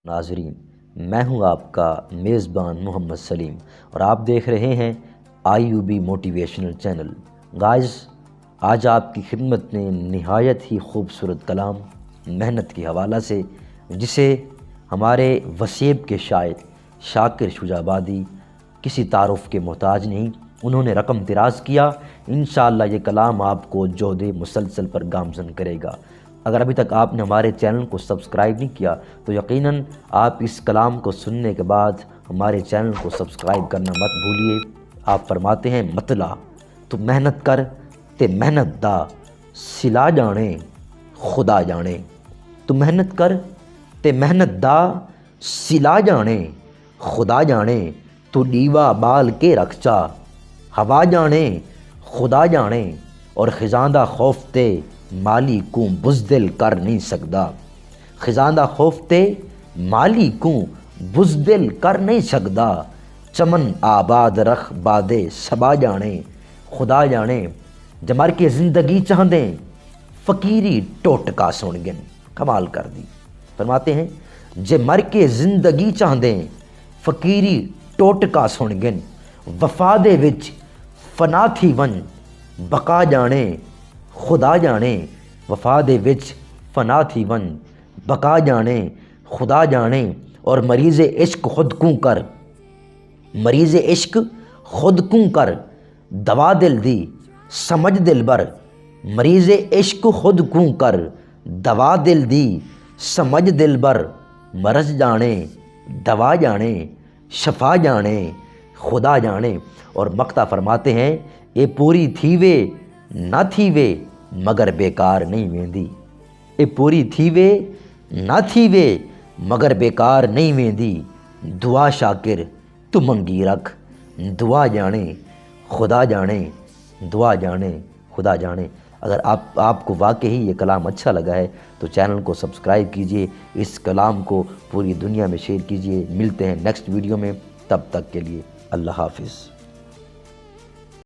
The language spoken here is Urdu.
ناظرین، میں ہوں آپ کا میزبان محمد سلیم اور آپ دیکھ رہے ہیں IUB موٹیویشنل چینل۔ گائز، آج آپ کی خدمت میں نہایت ہی خوبصورت کلام محنت کے حوالہ سے، جسے ہمارے وسیب کے شاعر شاکر شجاع آبادی کسی تعارف کے محتاج نہیں، انہوں نے رقم دراز کیا۔ انشاءاللہ یہ کلام آپ کو جہد مسلسل پر گامزن کرے گا۔ اگر ابھی تک آپ نے ہمارے چینل کو سبسکرائب نہیں کیا تو یقیناً آپ اس کلام کو سننے کے بعد ہمارے چینل کو سبسکرائب کرنا مت بھولیے۔ آپ فرماتے ہیں، مطلع تو محنت کر تے محنت دا سلا جانے خدا جانے۔ تو محنت کر تے محنت دا سلا جانے خدا جانے۔ تو ڈیوا بال کے رکھ چا ہوا جانے خدا جانے۔ اور خزاں دا خوف تے مالی کو بزدل کر نہیں سکدا۔ خزاں دا خوف تے مالی کو بزدل کر نہیں سکدا۔ چمن آباد رکھ بادے سبا جانے خدا جانے۔ جمر کے زندگی چاہندیں فقیری ٹوٹکا سن گن۔ کمال کر دی، فرماتے ہیں جے مر کے زندگی چاہندیں فقیری ٹوٹکا سن گن۔ وفا دے وچ فنا تھی ون بقا جانے خدا جانے۔ وفا دے وچ فنا تھی ون بقا جانے خدا جانے۔ اور مریض عشق خود کوں کر، مریض عشق خود کوں کر دوا دل دی سمجھ دل بر۔ مریض عشق خود کوں کر دوا دل دی سمجھ دل بر۔ مرض جانے دوا جانے شفا جانے خدا جانے۔ اور مقطع فرماتے ہیں، اے پوری تھی وے نہ تھی وے مگر بیکار نہیں ویندی۔ اے پوری تھی وے نہ تھی وے مگر بیکار نہیں ویندی۔ دعا شاکر تو منگی رکھ دعا جانے خدا جانے۔ دعا جانے خدا جانے۔ اگر آپ کو واقعی یہ کلام اچھا لگا ہے تو چینل کو سبسکرائب کیجئے، اس کلام کو پوری دنیا میں شیئر کیجئے۔ ملتے ہیں نیکسٹ ویڈیو میں، تب تک کے لیے اللہ حافظ۔